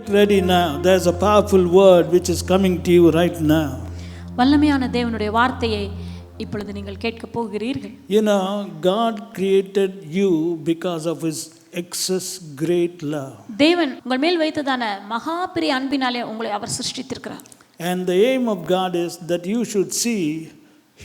ready now. There's a powerful word which is coming to you right now. வல்லமையான தேவனுடைய வார்த்தையை இப்பொழுது நீங்கள் கேட்க போகிறீர்கள். You know, God created you because of his excess great love. தேவன் உங்கள் மேல் வைத்ததான மகா பெரிய அன்பினாலே உங்களை அவர் சிருஷ்டித்திருக்கிறார். And the aim of God is that you should see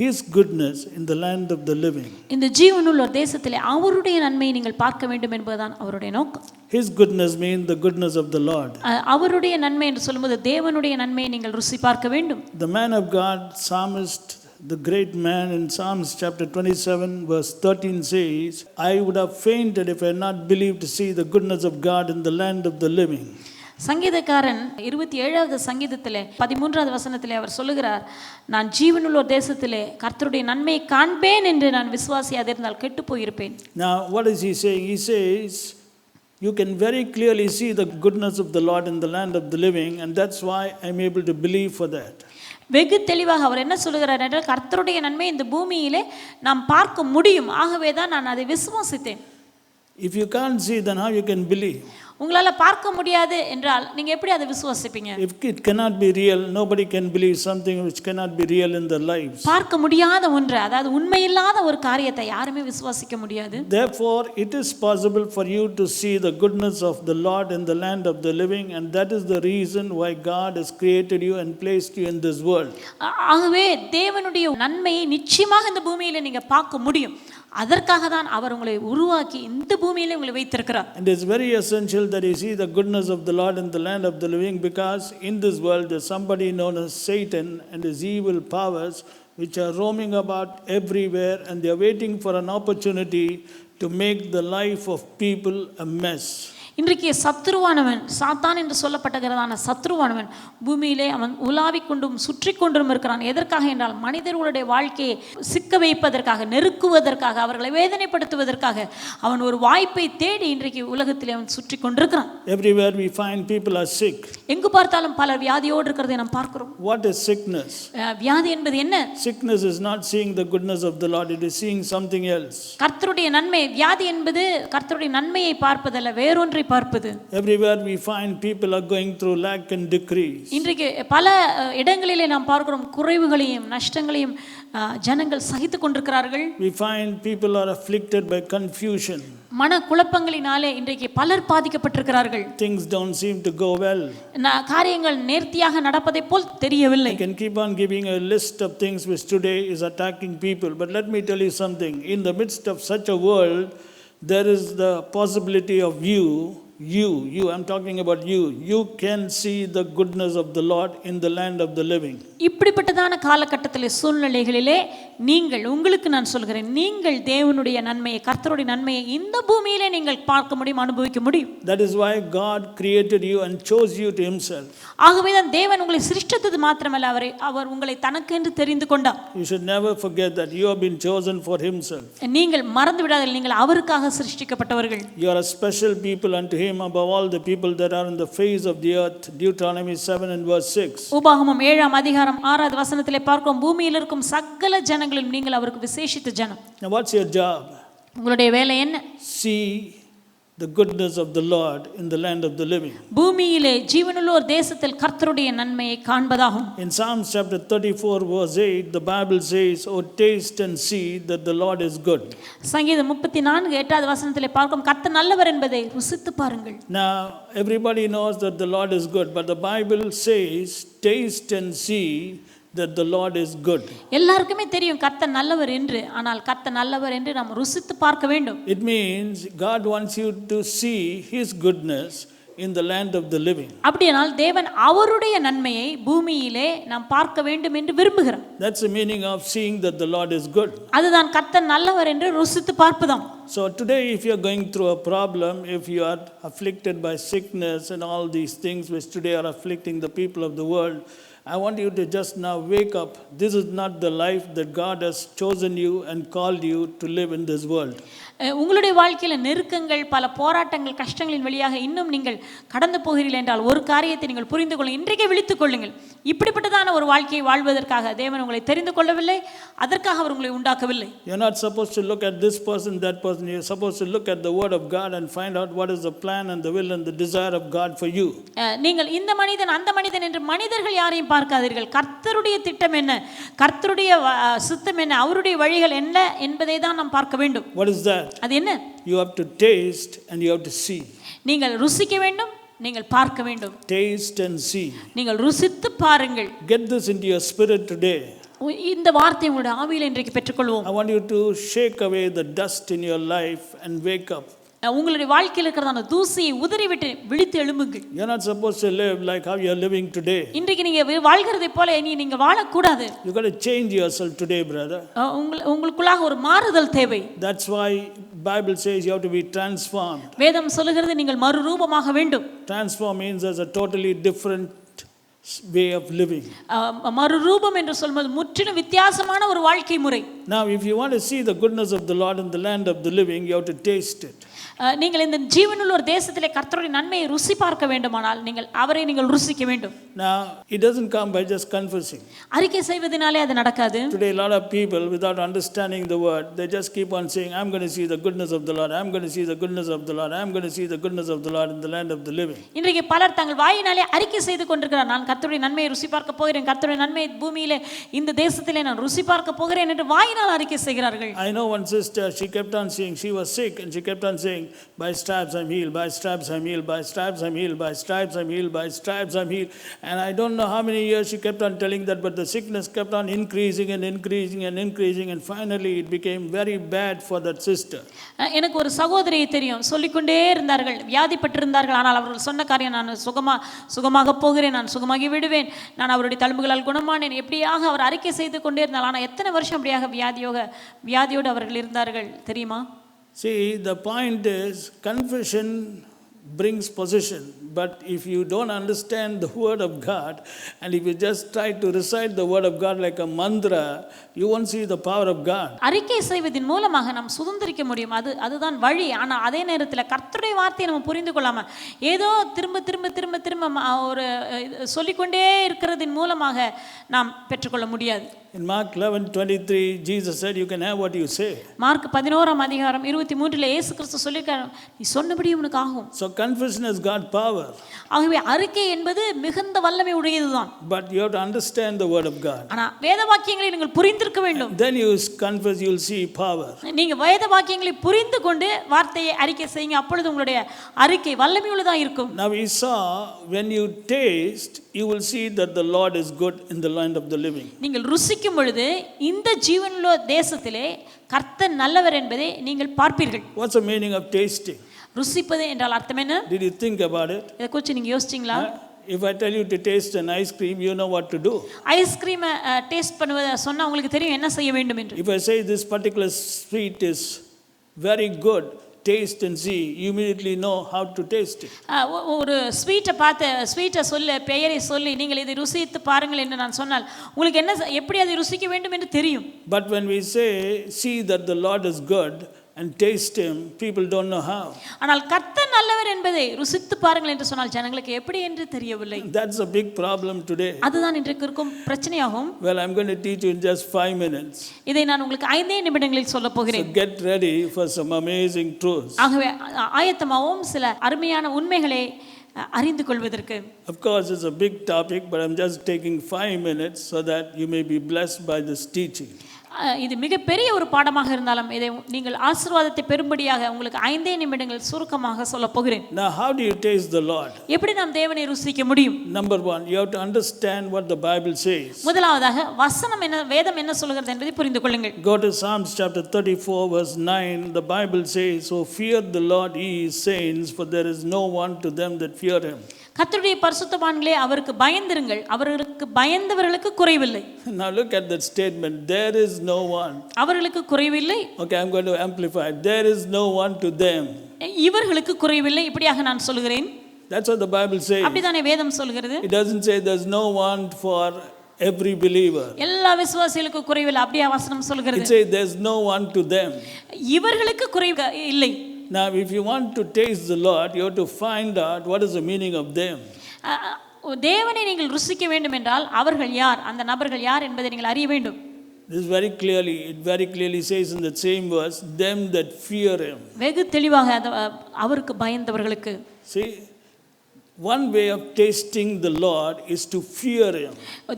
his goodness in the land of the living. இந்த ஜீவனுள்ள தேசத்திலே அவருடைய நன்மையை நீங்கள் பார்க்க வேண்டும் என்பதுதான் அவருடைய நோக்கம். His goodness means the goodness of the Lord. அவருடைய நன்மை என்று சொல்லும்போது தேவனுடைய நன்மையை நீங்கள் ருசி பார்க்க வேண்டும். The man of God, psalmist, the great man in Psalms chapter 27 verse 13 says, I would have fainted if I had not believed to see the goodness of God in the land of the living. சங்கீதக்காரன் 27வது சங்கீதத்திலே 13வது வசனத்திலே அவர் சொல்லுகிறார், நான் ஜீவனுள்ள தேசத்திலே கர்த்தருடைய நன்மையை காண்பேன் என்று நான் விசுவாசியாதிருந்தால் கெட்டு போயிருப்பேன். Now what is he saying? He says you can very clearly see the goodness of the Lord in the land of the living, and that's why I'm able to believe for that. வெகு தெளிவாக அவர் என்ன சொல்லுகிறார் என்றால் கர்த்தருடைய நன்மை இந்த பூமியிலே நாம் பார்க்க முடியும், ஆகவே தான் நான் அதை விசுவாசித்தேன். If you can't see, then how you can believe? உங்களால பார்க்க முடியாது என்றால் நீங்க எப்படி அதை விசுவாசிப்பீங்க? If it cannot be real, nobody can believe something which cannot be real in their lives. பார்க்க முடியாத ஒன்று, அதாவது உண்மையில்லாத ஒரு காரியத்தை யாருமே விசுவாசிக்க முடியாது. Therefore it is possible for you to see the goodness of the Lord in the land of the living, and that is the reason why God has created you and placed you in this world. ஆகவே தேவனுடைய நன்மையை நிச்சயமாக இந்த பூமியில நீங்க பார்க்க முடியும். அதற்காக தான் அவர் உங்களை உருவாக்கி இந்த பூமியிலே உங்களை வைத்திருக்கிறார். And it is very essential that you see the goodness of the Lord in the land of the living, because in this world there is somebody known as Satan and his evil powers which are roaming about everywhere, and they are waiting for an opportunity to make the life of people a mess. இன்றைக்கு சத்துருவானவன், சாத்தான் என்று சொல்லப்பட்டகிறதான சத்துருவானவன் பூமியிலே அவன் உலாவிக் கொண்டும் சுற்றி கொண்டும் இருக்கிறான். எதற்காக என்றால் மனிதர்களுடைய வாழ்க்கையை சிக்க வைப்பதற்காக, நெருக்குவதற்காக, அவர்களை வேதனைப்படுத்துவதற்காக அவன் ஒரு வாய்ப்பை தேடி இன்றைக்கு உலகத்திலே அவன் சுற்றி கொண்டிருக்கிறான். Everywhere we find people are sick. எங்கு பார்த்தாலும் பலர் வியாதியோடு இருக்கிறதை நாம் பார்க்கிறோம். What is sickness? வியாதி என்பது என்ன? Sickness is not seeing the goodness of the Lord, it is seeing something else. கர்த்தருடைய நன்மை, வியாதி என்பது கர்த்தருடைய நன்மையை பார்ப்பதல்ல, வேறொன்றை பார்ப்பது. Everywhere we find people are going through lack and decrease. இன்றைக்கு பல இடங்களிலே நாம் பார்க்கிறோம் குறைவுகளையும் நஷ்டங்களையும் ஜனங்கள் சகித்துக் கொண்டிருக்கிறார்கள். We find people are afflicted by confusion. மன குழப்பங்களினாலே இன்றைக்கு பலர் பாதிக்கப்பட்டிருக்கிறார்கள். Things don't seem to go well. காரியங்கள் நேர்த்தியாக நடப்பதை போல் தெரியவில்லை. I can keep on giving a list of things which today is attacking people, but let me tell you something. In the midst of such a world, there is the possibility of you, I'm talking about you can see the goodness of the Lord in the land of the living. இப்படிப்பட்டதான காலகட்டத்திலே சூழ்நிலைகளிலே நீங்கள், உங்களுக்கு நான் சொல்கிறேன், நீங்கள் தேவனுடைய நன்மையை, கர்த்தருடைய நன்மையை இந்த பூமியிலே நீங்கள் பார்க்க முடியும், அனுபவிக்க முடியும். That is why God created you and chose you to himself. ஆகவே தான் தேவன் உங்களை சிருஷ்டித்தது மாத்திரமல்ல, அவர் உங்களை தனக்கென்று தெரிந்து கொண்டார். You should never forget that you have been chosen for himself. நீங்கள் மறந்து விடாதீர்கள், நீங்கள் அவருக்காக சிருஷ்டிக்கப்பட்டவர்கள். You are a special people unto him above all the people that are on the face of the earth. Deuteronomy 7 and verse 6. உபாகமம் 7ஆம் அதிகாரம் 6வது வசனத்திலே பார்க்கிறோம், பூமியில் இருக்கும் சகல ஜனங்களிலும் நீங்கள் அவருக்கு விசேஷித்த ஜனம். Now what's your job? உங்களுடைய வேலை என்ன? See the goodness of the Lord in the land of the living. பூமியிலே ஜீவனுள்ளோர் தேசத்தில் கர்த்தருடைய நன்மையை காண்பதாகும். In Psalms chapter 34 verse 8, the Bible says, "Oh taste and see that the Lord is good." சங்கீதம் 34 8வது வசனத்திலே பார்க்கிறோம், கர்த்தர் நல்லவர் என்பதை ருசித்து பாருங்கள். Now everybody knows that the Lord is good, but the Bible says, "Taste and see that the Lord is good." எல்லாருக்குமே தெரியும் கர்த்தர் நல்லவர் என்று, ஆனால் கர்த்தர் நல்லவர் என்று நாம் ருசித்து பார்க்க வேண்டும். It means God wants you to see his goodness in the land of the living. அப்படியானால் தேவன் அவருடைய நன்மையை பூமியிலே நாம் பார்க்க வேண்டும் என்று விரும்புகிறார். That's the meaning of seeing that the Lord is good. அதுதான் கர்த்தர் நல்லவர் என்று ருசித்து பார்ப்பதாம். So today if you are going through a problem, if you are afflicted by sickness and all these things which today are afflicting the people of the world, I want you to just now wake up. This is not the life that God has chosen you and called you to live in this world. உங்களுடைய வாழ்க்கையில் நெருக்கங்கள், பல போராட்டங்கள், கஷ்டங்களின் வழியாக இன்னும் நீங்கள் கடந்து போகிறீர்கள் என்றால் ஒரு காரியத்தை நீங்கள் புரிந்து கொள்ளுங்கள். இன்றைக்கே விழித்துக் கொள்ளுங்கள். இப்படிப்பட்டதான ஒரு வாழ்க்கையை வாழ்வதற்காக தேவன் உங்களை தெரிந்து கொள்ளவில்லை, அதற்காக அவர் உங்களை உண்டாக்கவில்லை. You're not supposed to look at this person, that person. You're supposed to look at the word of God and find out what is the plan and the will and the desire of God for you. நீங்கள் இந்த மனிதன் அந்த மனிதன் என்று மனிதர்கள் யாரையும் பார்க்காதீர்கள். கர்த்தருடைய திட்டம் என்ன, கர்த்தருடைய சித்தம் என்ன, அவருடைய வழிகள் என்ன என்பதை தான் நாம் பார்க்க வேண்டும். What is that? அது என்ன? You have to taste and you have to see. நீங்கள் ருசிக்க வேண்டும், நீங்கள் பார்க்க வேண்டும். Taste and see. நீங்கள் ருசித்து பாருங்கள். Get this into your spirit today. இந்த வார்த்தை உங்களுடைய ஆவியில் இன்றைக்கு பெற்றுக்கொள்வோம். I want you to shake away the dust in your life and wake up. உங்களுடைய வாழ்க்கையில் இருக்கிறதான தூசியை உதறிவிட்டு விழித்து எழும்புங்கள். You're not supposed to live like how you're living today. இன்றைக்கு நீங்க வாழ்கிறதை போல நீங்க வாழக்கூடாது. You got to change yourself today, brother. உங்களுக்குள்ளாக ஒரு மாறுதல் தேவை. That's why Bible says you have to be transformed. வேதம் சொல்லுகிறது நீங்கள் மறுரூபமாக வேண்டும். Transform means there's a totally different way of living. மறுரூபம் என்று சொல்வது முற்றிலும் வித்தியாசமான ஒரு வாழ்க்கை முறை. Now if you want to see the goodness of the Lord in the land of the living, you have to taste it. நீங்கள் இந்த ஜீவனுள்ள ஒரு தேசத்திலே கர்த்தருடைய நன்மையை ருசி பார்க்க வேண்டுமானால் அவரை நீங்கள் ருசிக்க வேண்டும். Now it doesn't come by just confessing. அறிக்கை செய்வதனாலே அது நடக்காது. Today a lot of people without understanding the word, they just keep on saying, I'm going to see the goodness of the Lord, I'm going to see the goodness of the Lord, I'm going to see the goodness of the Lord in the land of the living. இன்றைக்கு பலர் தங்கள் வாயினாலே அறிக்கை செய்து கொண்டிருக்கிறார், நான் கர்த்தருடைய நன்மையை ருசி பார்க்க போகிறேன், கர்த்தருடைய நன்மையை பூமியிலே இந்த தேசத்திலே நான் ருசி பார்க்க போகிறேன் என்று வாயினால் அறிக்கை செய்கிறார்கள். I know one sister, she kept on saying, she was sick and she kept on saying, by stripes I'm healed, by stripes I'm healed, by stripes I'm healed, by stripes I'm healed, by stripes I'm healed. And I don't know how many years she kept on telling that, but the sickness kept on increasing and increasing and increasing, and finally it became very bad for that sister. எனக்கு ஒரு சகோதரியை தெரியும், சொல்லிக்கொண்டே இருந்தார்கள், வியாதிப்பட்டிருந்தார்கள். ஆனால் அவர்கள் சொன்ன காரியம், நான் சுகமாக போகிறேன், நான் சுகமாகி விடுவேன், நான் அவருடைய தழும்புகளால் குணமானேன், எப்படியாக அவர் அறிக்கை செய்து கொண்டே இருந்தால். ஆனால் எத்தனை வருஷம் அப்படியாக வியாதியோடு அவர்கள் இருந்தார்கள் தெரியுமா? See, the point is, confession brings possession. But if you don't understand the word of God, and if you just try to recite the word of God like a mantra, you won't see the power of God. அறிக்கை செய்வதின் மூலமாக நாம் சுதந்திரிக்க முடியும், அதுதான் வழி. ஆனால் அதே நேரத்தில் கர்த்தருடைய வார்த்தையை நம்ம புரிந்து கொள்ளாம ஏதோ திரும்ப ஒரு சொல்லிக்கொண்டே இருக்கிறதின் மூலமாக நாம் பெற்றுக்கொள்ள முடியாது. In Mark 11:23, Jesus said, you can have what you say. Mark 11:23 இயேசு கிறிஸ்து சொல்லியிருக்கார், நீ சொன்னபடி உனக்கு ஆகும். So confession has got power. ஆகவே அறிக்கை என்பது மிகுந்த வல்லமை உடையதுதான். But you have to understand the word of God. ஆனால் வேத வாக்கியங்களை நீங்கள் புரிந்திருக்க வேண்டும். Then you confess, you will see power. நீங்க வேத வாக்கியங்களை புரிந்து கொண்டு வார்த்தையை அறிக்கை செய்யுங்க, அப்பொழுது உங்களுடைய அறிக்கை வல்லமை உள்ளதா இருக்கும். Now we saw, when you taste, you will see that the Lord is good in the land of the living. நீங்கள் ருசிக்கும் பொழுது இந்த ஜீவனுள்ள தேசத்திலே கர்த்தர் நல்லவர் என்பதை நீங்கள் பார்ப்பீர்கள். What's the meaning of tasting? ருசிப்பது என்றால் அர்த்தம் என்ன? Did you think about it? இதை குறித்து நீங்க யோசிச்சீங்களா? If I tell you to taste an ice cream, you know what to do. Ice cream taste பண்ணுவத சொன்னா உங்களுக்கு தெரியும் என்ன செய்ய வேண்டும் என்று. If I say this particular sweet is very good, taste and see, you immediately know how to taste it. ஒரு ஸ்வீட்டை சொல்லி பெயரை சொல்லி நீங்கள் இதை ருசித்து பாருங்கள் என்று நான் சொன்னால் உங்களுக்கு என்ன எப்படி அதை ருசிக்க வேண்டும் என்று தெரியும். But when we say, see that the Lord is good and taste him, people don't know how. ஆனால் கர்த்தர் நல்லவர் என்பதை ருசித்து பாருங்கள் என்று சொன்னால் ஜனங்களுக்கு எப்படி என்று தெரியவில்லை. That's a big problem today. அதுதான் இன்றைக்கு இருக்கும் பிரச்சனையாகும். Well, I'm going to teach you in just 5 minutes. இதை நான் உங்களுக்கு 5 நிமிடங்களில் சொல்ல போகிறேன். So get ready for some amazing truths. ஆகவே ஆயத்தமாகவும் சில அருமையான உண்மைகளை அறிந்து கொள்வதற்கு. Of course it's a big topic, but I'm just taking 5 minutes so that you may be blessed by this teaching. இது மிகப்பெரிய ஒரு பாடமாக இருந்தாலும் இதை நீங்கள் ஆசீர்வாதத்தை பெறும்படியாக உங்களுக்கு 5 நிமிடங்கள் சுருக்கமாக சொல்ல போகிறேன். Now how do you taste the Lord? எப்படி நாம் தேவனை ருசிக்க முடியும்? Number 1, you have to understand what the Bible says. முதலாவதாக வசனம் என்ன, வேதம் என்ன சொல்கிறது என்பதை புரிந்து கொள்ளுங்கள். Go to Psalms chapter 34 verse 9. The Bible says, so fear the Lord, ye saints, for there is no one to them that fear him. கர்த்தருடைய பரிசுத்தவான்களே அவருக்கு பயந்திருங்கள், அவர்களுக்கு பயந்தவர்களுக்கு குறைவில்லை. Now look at that statement, there is no one. அவர்களுக்கு குறைவில்லை. Okay, I'm going to amplify. There is no one to them. இவர்களுக்கு குறைவில்லை, இப்படியாக நான் சொல்கிறேன். That's what the Bible says. அப்படிதானே வேதம் சொல்கிறது. It doesn't say there's no want for every believer. எல்லா விசுவாசிகளுக்கும் குறைவில்லை அப்படியே வசனம் சொல்கிறது. It says there's no want to them. இவர்களுக்கு குறைவு இல்லை. Now if you want to taste the Lord, you have to find out what is the meaning of them. தேவனை நீங்கள் ருசிக்க வேண்டும் என்றால் அவர்கள் யார், அந்த நபர்கள் யார் என்பதை நீங்கள் அறிய வேண்டும். This very clearly says in the same verse, them that fear him. வெகு தெளிவாக அவருக்கு பயந்தவர்களுக்கு. See, one way of tasting the Lord is to fear him.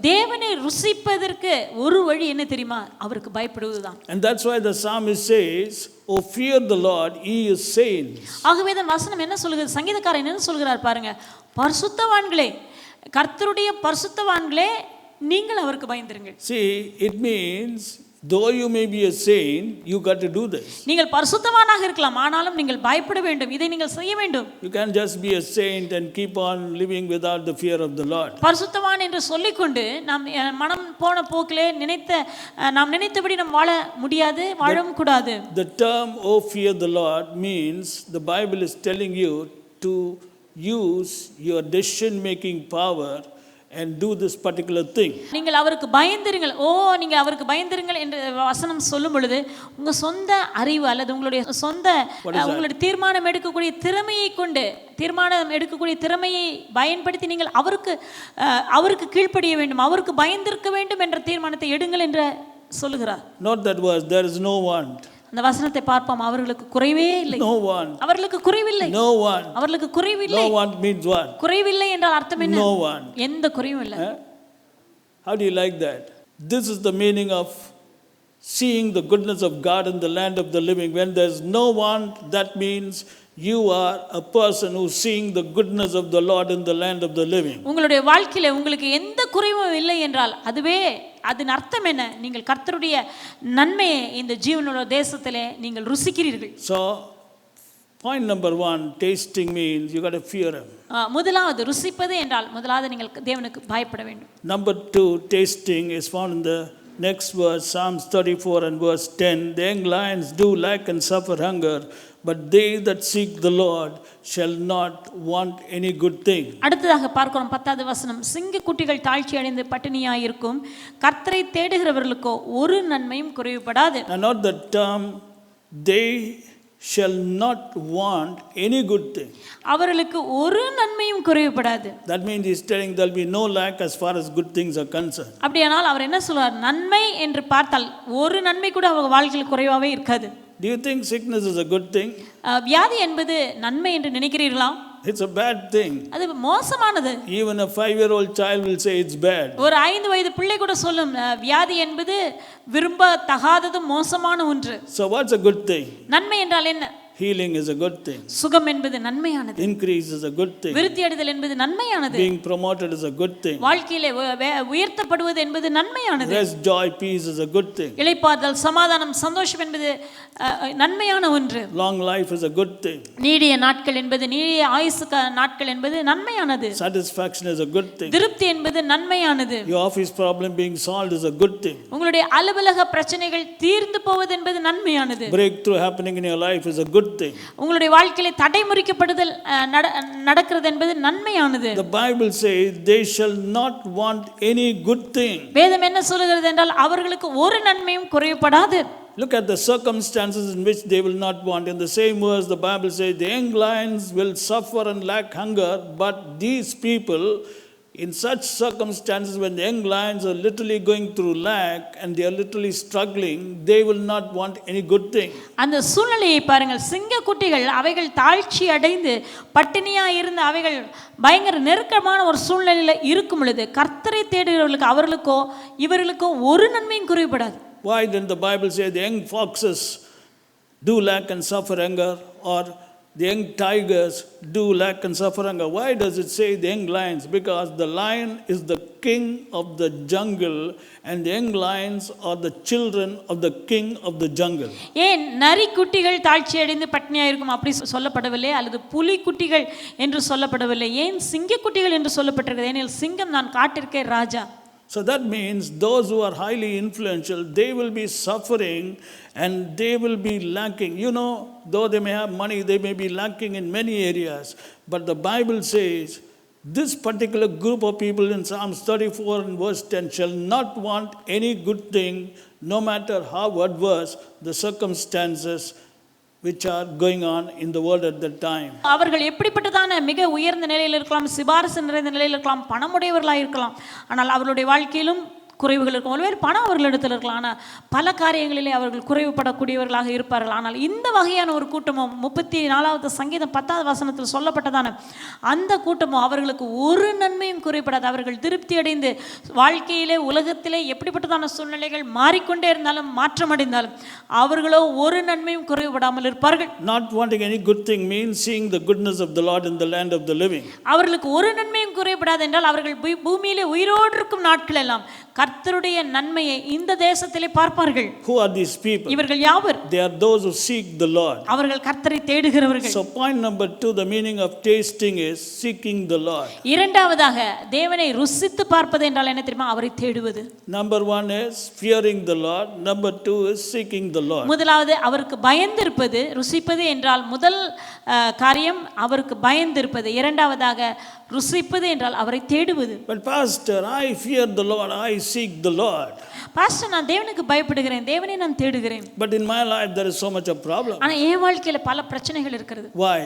தேவனை ருசிப்பதற்கு ஒரு வழி என்ன தெரியுமா? அவருக்கு பயப்படுவதுதான். And that's why the psalmist says, "Oh, fear the Lord, ye his saints." ஆகவே இந்த வசனம் என்ன சொல்கிறது? சங்கீதக்காரன் என்ன சொல்கிறார் பாருங்க, பரிசுத்தவான்களே, கர்த்தருடைய பரிசுத்தவான்களே, நீங்கள் அவருக்கு பயந்திருங்கள். See, it means though you may be a saint, you got to do this. நீங்கள் பரிசுத்தவானாக இருக்கலாம், ஆனாலும் நீங்கள் பயப்பட வேண்டும், இதை நீங்கள் செய்ய வேண்டும். You can't just be a saint and keep on living without the fear of the Lord. பரிசுத்தவான் என்று சொல்லிக்கொண்டு நாம் மனம் போன போக்கிலே நாம் நினைத்தபடி நாம் வாழ முடியாது, வாழவும் கூடாது. The term "oh fear the Lord" means the Bible is telling you to use your decision making power and do this particular thing. நீங்கள் அவருக்கு பயந்திருங்கள். நீங்க அவருக்கு பயந்திருங்கள் என்று வசனம் சொல்லும் பொழுது உங்க சொந்த அறிவு அல்லது உங்களுடைய சொந்த உங்களுடைய தீர்மானம் எடுக்கக்கூடிய திறமையை பயன்படுத்தி நீங்கள் அவருக்கு கீழ்ப்படிய வேண்டும், அவருக்கு பயந்திருக்க வேண்டும் என்ற தீர்மானத்தை எடுங்கள் என்று சொல்லுகிறார். Not that verse, there is no want. அந்த வசனத்தை பார்ப்போம். அவர்களுக்கு குறைவே இல்லை. No want. அவர்களுக்கு குறைவில்லை. No want. அவர்களுக்கு குறைவில்லை. No want means what? குறைவில்லை என்றால் அர்த்தம் என்ன? No want. எந்த குறையும் இல்லை. How do you like that? This is the meaning of seeing the goodness of God in the land of the living. When there's no want, that means you are a person who's seeing the goodness of the Lord in the land of the living. உங்களுடைய வாழ்க்கையில உங்களுக்கு எந்த குறைவும் இல்லை என்றால் அதன் அர்த்தம் என்ன? நீங்கள் கர்த்தருடைய நன்மையை இந்த ஜீவனுள்ள தேசத்திலே நீங்கள் ருசிக்கிறீர்கள். So point number 1, tasting means you got to fear him. முதலாவது ருசிப்பது என்றால் முதலாவது நீங்கள் தேவனுக்கு பயப்பட வேண்டும். Number 2, tasting is found in the next verse, Psalms 34 and verse 10. The young lions do lack and suffer hunger, but they that seek the Lord shall not want any good thing. அடுத்ததாக பார்க்கிறோம் 10வது வசனம், சிங்க குட்டிகள் தாழ்ச்சி அடைந்து பட்டினியாயிருக்கும், கர்த்தரை தேடுகிறவர்களுக்கோ ஒரு நன்மையும் குறைவுபடாது. Now not the term they shall not want any good thing. அவர்களுக்கு ஒரு நன்மையும் குறைவுபடாது. That means he's telling there'll be no lack as far as good things are concerned. அப்படியானால் அவர் என்ன சொல்றார்? நன்மை என்று பார்த்தால் ஒரு நன்மை கூட அவங்க வாழ்க்கையில் குறைவாவே இருக்காது. Do you think sickness is a good thing? வியாதி என்பது நன்மை என்று நினைக்கிறீர்களா? It's a bad thing. அது மோசமானது. Even a 5-year-old child will say it's bad. ஒரு 5 வயது பிள்ளை கூட சொல்லும் வியாதி என்பது விரும்பத்தகாதது, மோசமான ஒன்று. So what's a good thing? நன்மை என்றால் என்ன? Healing is a good thing. சுகம் என்பது நன்மையானது. Increase is a good thing. விருத்தி அடைதல் என்பது நன்மையானது. Being promoted is a good thing. வாழ்க்கையிலே உயர்த்தப்படுவது என்பது நன்மையானது. Rest, joy, peace is a good thing. இளைப்பாறுதல், சமாதானம், சந்தோஷம் என்பது நன்மையான ஒன்று. Long life is a good thing. நீடிய ஆயுசு நாட்கள் என்பது நன்மையானது. Satisfaction is a good thing. திருப்தி என்பது நன்மையானது. Your office problem being solved is a good thing. உங்களுடைய அலுவலக பிரச்சனைகள் தீர்ந்து போவது என்பது நன்மையானது. Breakthrough happening in your life is a good thing. உங்களுடைய வாழ்க்கையிலே தடைமுறிக்கப்படுதல் நடக்கிறது என்பது நன்மையானது. The Bible says they shall not want any good thing. வேதம் என்ன சொல்கிறது என்றால் அவர்களுக்கு ஒரு நன்மையும் குறைவுபடாது. Look at the circumstances in which they will not want. In the same verse, the Bible says the young lions will suffer and lack hunger, but these people, in such circumstances when the young lions are literally going through lack and they are literally struggling, they will not want any good thing. அந்த சூழ்நிலையை பாருங்கள். சிங்க குட்டிகள் அவைகள் தாழ்ச்சி அடைந்து பட்டினியா இருந்து அவைகள் பயங்கர நெருக்கமான ஒரு சூழ்நிலையில இருக்கும் பொழுது கர்த்தரை தேடுகிறவர்களுக்கு இவர்களுக்கோ ஒரு நன்மையும் குறைபடாது. Why didn't the Bible say the young foxes do lack and suffer hunger, or the young tigers do lack and suffer hunger? Why does it say the young lions? Because the lion is the king of the jungle and the young lions are the children of the king of the jungle. ஏன் நரி குட்டிகள் தாழ்ச்சி அடைந்து பட்டினியா இருக்கும் அப்படி சொல்லப்படவில்லை, அல்லது புலி குட்டிகள் என்று சொல்லப்படவில்லை? ஏன் சிங்க குட்டிகள் என்று சொல்லப்பட்டிருக்கிறது? ஏனெனில் சிங்கம் நான் காட்டிற்கே ராஜா. So that means those who are highly influential, they will be suffering and they will be lacking. You know, though they may have money, they may be lacking in many areas. But the Bible says, this particular group of people in Psalms 34 and verse 10 shall not want any good thing, no matter how adverse the circumstances which are going on in the world at that time. அவர்கள் எப்படிப்பட்டதான மிக உயர்ந்த நிலையில் இருக்கலாம், சிபாரிசு நிறைந்த நிலையில் இருக்கலாம், பணமுடையவர்களாக இருக்கலாம், ஆனால் அவர்களுடைய வாழ்க்கையிலும் குறைவுகள் இருக்கும். ஒருவேளை பணம் அவர்களிடத்தில் இருக்கலாம், ஆனால் பல காரியங்களிலே அவர்கள் குறைவுபடக்கூடியவர்களாக இருப்பார்கள். ஆனால் இந்த வகையான ஒரு கூட்டமும் 34வது சங்கீதம் 10வது வசனத்தில் சொல்லப்பட்டதான அந்த கூட்டமும் அவர்களுக்கு ஒரு நன்மையும் குறைபடாது. அவர்கள் திருப்தி அடைந்து வாழ்க்கையிலே உலகத்திலே எப்படிப்பட்டதான சூழ்நிலைகள் மாறிக்கொண்டே இருந்தாலும் மாற்றமடைந்தாலும் அவர்களோ ஒரு நன்மையும் குறைபடாமல் இருப்பார்கள். Not wanting any good thing means seeing the goodness of the Lord in the land of the living. அவர்களுக்கு ஒரு நன்மையும் குறைபடாது என்றால் அவர்கள் பூமியிலே உயிரோடு இருக்கும் நாட்கள் எல்லாம் கர்த்தருடைய நன்மையை இந்த தேசத்திலே பார்ப்பார்கள். Who are these people? இவர்கள் யாவர்? They are those who seek the Lord. அவர்கள் கர்த்தரை தேடுகிறவர்கள். So point number 2, the meaning of tasting is seeking the Lord. இரண்டாவதாக தேவனை ருசித்து பார்ப்பது என்றால் என்ன தெரியுமா? அவரை தேடுவது. Number 1 is fearing the Lord. Number 2 is seeking the Lord. முதலாவது அவருக்கு பயந்திருப்பது. ருசிப்பது என்றால் முதல் காரியம் அவருக்கு பயந்திருப்பது. இரண்டாவதாக ருசிப்பது என்றால் அவரை தேடுவது. But pastor, I fear the Lord, I seek the Lord. Pastor, நான் தேவனுக்கு பயப்படுகிறேன், தேவனை நான் தேடுகிறேன். But in my life there is so much of problem. ஆனா என் வாழ்க்கையில பல பிரச்சனைகள் இருக்கிறது. Why?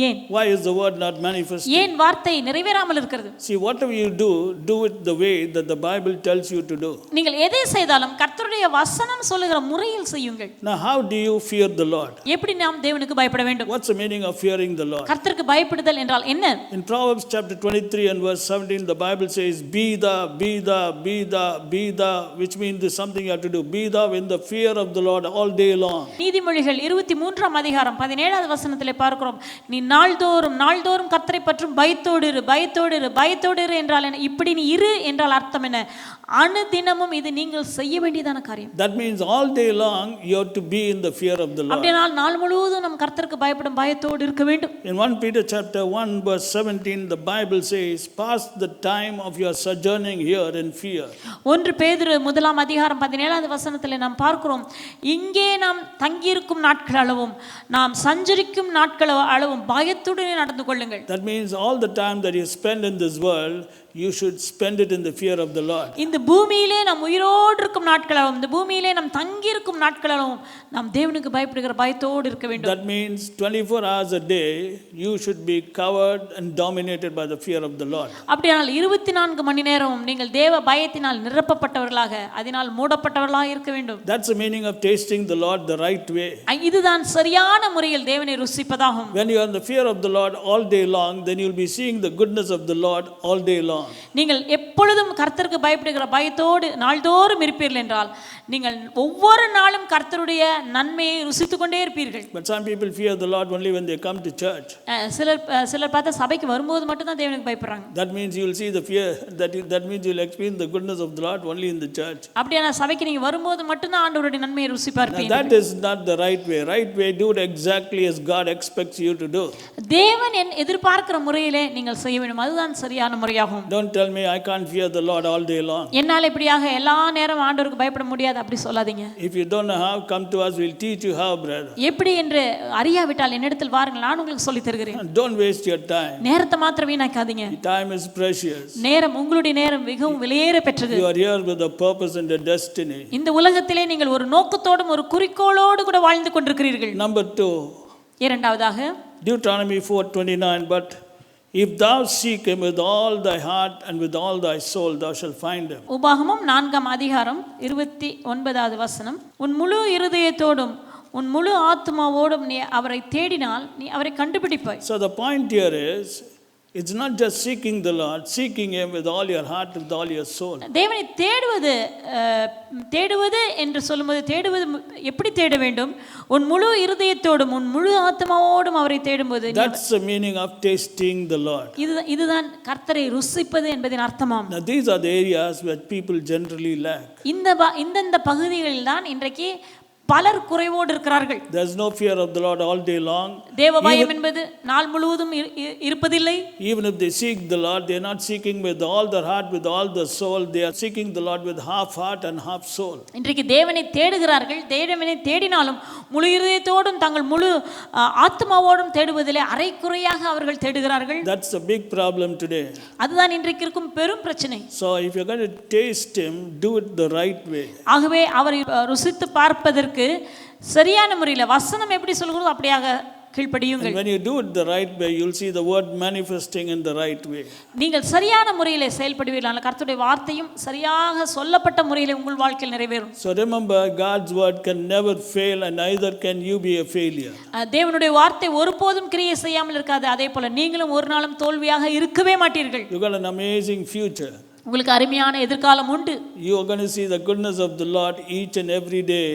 ஏன்? Why is the word not manifesting? ஏன் வார்த்தை நிறைவேறாமல் இருக்கிறது? See, whatever you do, do it the way that the Bible tells you to do. நீங்கள் எதை செய்தாலும் கர்த்தருடைய வசனம் சொல்லுகிற முறையில் செய்யுங்கள். Now how do you fear the Lord? எப்படி நாம் தேவனுக்கு பயப்பட வேண்டும்? What's the meaning of fearing the Lord? கர்த்தருக்கு பயப்படுதல் என்றால் என்ன? In Proverbs chapter 23 and verse 17, the Bible says, be the, which means there's something you have to do. Be thou in the fear of the Lord all day long. நீதிமொழிகள் 23ஆம் அதிகாரம் 17வது வசனத்திலே பார்க்கிறோம், நீ நாள்தோறும் கர்த்தரை பற்றும் பயத்தோடு இரு என்றால் என்ன? இப்படி நீ இரு என்றால் அர்த்தம் என்ன? அனுதினமும் இது நீங்கள் செய்ய வேண்டியதான காரியம். That means all day long you have to be in the fear of the Lord. அப்படினால் நாள் முழுவதும் நாம் கர்த்தருக்கு பயப்படும் பயத்தோடு இருக்க வேண்டும். In 1 Peter chapter 1 verse 17, the Bible says, pass the time of your sojourning here in fear. 1 பேதுரு 1ஆம் அதிகாரம் 17வது வசனத்திலே நாம் பார்க்கிறோம், இங்கே நாம் தங்கியிருக்கும் நாட்கள் அளவும் நாம் சஞ்சரிக்கும் நாட்கள் அளவும் பயத்துடனே நடந்து கொள்ளுங்கள். That means all the time that you spend in this world, you should spend it in the fear of the Lord. இந்த பூமியிலே நாம் உயிரோடு இருக்கும் நாட்களவும், இந்த பூமியிலே நாம் தங்கி இருக்கும் நாட்களவும் நாம் தேவனுக்கு பயப்படுகிற பயத்தோடு இருக்க வேண்டும். That means 24 hours a day you should be covered and dominated by the fear of the Lord. அப்படியானால் 24 மணி நேரமும் நீங்கள் தேவ பயத்தினால் நிரப்பப்பட்டவர்களாக, அதனால் மூடப்பட்டவர்களாக இருக்க வேண்டும். That's the meaning of tasting the Lord the right way. இதுதான் சரியான முறையில் தேவனை ருசிப்பதாகும். When you are in the fear of the Lord all day long, then you will be seeing the goodness of the Lord all day long. நீங்கள் எப்பொழுதும் கர்த்தருக்கு பயப்படுகிற பயத்தோடு நாள்தோறும் இருப்பீர்கள் என்றால் நீங்கள் ஒவ்வொரு நாளும் கர்த்தருடைய நன்மையை ருசித்துக் கொண்டே இருப்பீர்கள். But some people fear the Lord only when they come to church. சிலர் பார்த்தா சபைக்கு வரும்போது மட்டும் தான் தேவனுக்கு பயப்படுறாங்க. That means you will see the fear, that means you will experience the goodness of the Lord only in the church. அப்படியே சபைக்கு நீங்க வரும்போது மட்டும் தான் ஆண்டவருடைய நன்மையை ருசிப்பார்ப்பீங்க. That is not the right way. Right way, do it exactly as God expects you to do. தேவன் எதிர்பார்க்கிற முறையிலே நீங்கள் செய்ய வேண்டும். அதுதான் சரியான முறையாகும். Don't tell me I can't fear the Lord all day long. என்னால இப்படியாக எல்லா நேரம் ஆண்டவருக்கு பயப்பட முடியாது அப்படி சொல்லாதீங்க. If you don't know how, come to us, we'll teach you how, brother. எப்படி என்று அறியாவிட்டால் என்னிடத்தில் வாருங்கள், நான் உங்களுக்கு சொல்லி தருகிறேன். Don't waste your time. நேரத்தை மாத்திரம் வீணாக்காதீங்க. Time is precious. நேரம், உங்களுடைய நேரம் மிகவும் விலையேற பெற்றது. You are here with a purpose and a destiny. இந்த உலகத்திலே நீங்கள் ஒரு நோக்கத்தோடும் ஒரு குறிக்கோளோடு கூட வாழ்ந்து கொண்டிருக்கிறீர்கள். Number 2. இரண்டாவதாக Deuteronomy 4:29, but if thou seek him with all thy heart and with all thy soul, thou shalt find him. உபாகமம் 4ஆம் அதிகாரம் 29வது வசனம், உன் முழு இருதயத்தோடும் உன் முழு ஆத்மாவோடும் நீ அவரை தேடினால் நீ அவரை கண்டுபிடிப்பாய். So the point here is, it's not just seeking the Lord, seeking him with all your heart, with all your soul. தேவனை தேடுவது என்று சொல்லும்போது தேடுவது எப்படி தேட வேண்டும்? உன் முழு இருதயத்தோடும் உன் முழு ஆத்மாவோடும் அவரை தேடும்போது, that's the meaning of tasting the Lord. இதுதான் கர்த்தரை ருசிப்பது என்பதின் அர்த்தமாம். Now these are the areas where people generally lack. இந்த பகுதிகளில் தான் இன்றைக்கு பலர் குறைவோடு இருக்கிறார்கள். There's no fear of the Lord all day long. தேவ பயம் என்பது நாள் முழுவதும் இருப்பதில்லை. Even if they seek the Lord, they are not seeking with all their heart, with all their soul. They are seeking the Lord with half heart and half soul. இன்றைக்கு தேவனை தேடுகிறார்கள். தேவனை தேடினாலும் முழு இதயத்தோடும் தங்கள் முழு ஆத்மாவோடும் தேடுவதிலே அரைக்குறையாக அவர்கள் தேடுகிறார்கள். That's a big problem today. அதுதான் இன்றைக்கு இருக்கும் பெரும் பிரச்சனை. So if you're going to taste him, do it the right way. ஆகவே அவரை ருசித்து பார்ப்பதற்கு சரியான முறையில் வசனம் எப்படி சொல்கிறதோ அப்படியாக கீழ்ப்படியுங்கள். And when you do it the right way, you'll see the word manifesting in the right way. நீங்கள் சரியான முறையில் செயல்படுவீர்கள். கர்த்தருடைய வார்த்தையும் சரியாக சொல்லப்பட்ட முறையில் உங்கள் வாழ்க்கையில் நிறைவேறும். So remember, God's word can never fail, and neither can you be a failure. தேவனுடைய வார்த்தை ஒருபோதும் கிரியை செய்யாமல் இருக்காது. அதே போல நீங்களும் ஒரு நாளும் தோல்வியாக இருக்கவே மாட்டீர்கள். You got an amazing future. உங்களுக்கு அருமையான எதிர்காலம் உண்டு. You are going to see the goodness of the Lord each and every day.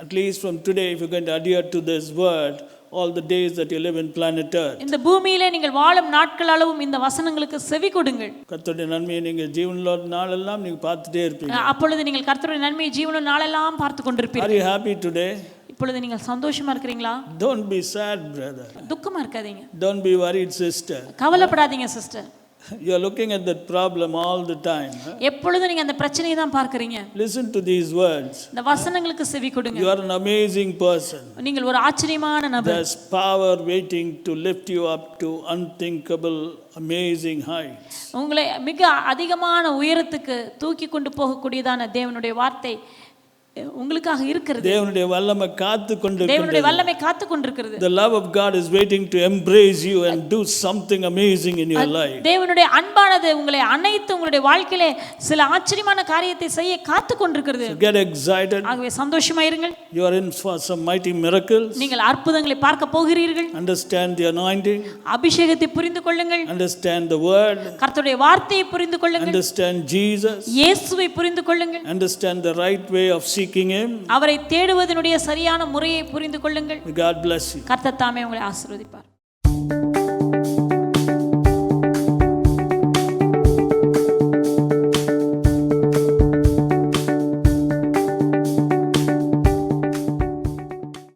At least from today, if you're going to adhere to this word, all the days that you live in planet Earth. இந்த பூமியிலே நீங்கள் வாழும் நாட்கள் அளவும் இந்த வசனங்களுக்கு செவி கொடுங்கள். கர்த்தருடைய நன்மையை நீங்க ஜீவனுள்ள நாளெல்லாம் நீங்க பார்த்துட்டே இருப்பீங்க. அப்பொழுது நீங்கள் கர்த்தருடைய நன்மையை ஜீவனுள்ள நாளெல்லாம் பார்த்து கொண்டிருப்பீர்கள். Are you happy today? இப்பொழுது நீங்கள் சந்தோஷமா இருக்கிறீங்களா? Don't be sad, brother. துக்கமா இருக்காதீங்க. Don't be worried, sister. கவலைப்படாதீங்க sister. You are looking at that problem all the time. எப்பொழுதும் நீங்க அந்த பிரச்சனையை தான் பார்க்கறீங்க. Listen to these words. இந்த வசனங்களுக்கு செவி கொடுங்க. You are an amazing person. நீங்கள் ஒரு ஆச்சரியமான நபர். There's power waiting to lift you up to unthinkable, amazing heights. உங்களை மிக அதிகமான உயரத்துக்கு தூக்கி கொண்டு போகக்கூடியதான தேவனுடைய வார்த்தை உங்களுக்காக இருக்கிறது. தேவனுடைய வல்லமை காத்து கொண்டிருக்கிறது. தேவனுடைய வல்லமை காத்து கொண்டிருக்கிறது. The love of God is waiting to embrace you and do something amazing in your life. தேவனுடைய அன்பானது உங்களை அனைத்து உங்களுடைய வாழ்க்கையிலே சில ஆச்சரியமான காரியத்தை செய்ய காத்து கொண்டிருக்கிறது. So get excited. ஆகவே சந்தோஷமா இருங்கள். You are in for some mighty miracles. நீங்கள் அற்புதங்களை பார்க்க போகிறீர்கள். Understand the anointing. அபிஷேகத்தை புரிந்து கொள்ளுங்கள். Understand the word. கர்த்தருடைய வார்த்தையை புரிந்து கொள்ளுங்கள். Understand Jesus. இயேசுவை புரிந்து கொள்ளுங்கள். Understand the right way of seeking him. அவரை தேடுவதனுடைய சரியான முறையை புரிந்து கொள்ளுங்கள். God bless you. கர்த்தர் தாமே உங்களை ஆசீர்வதிப்பார்.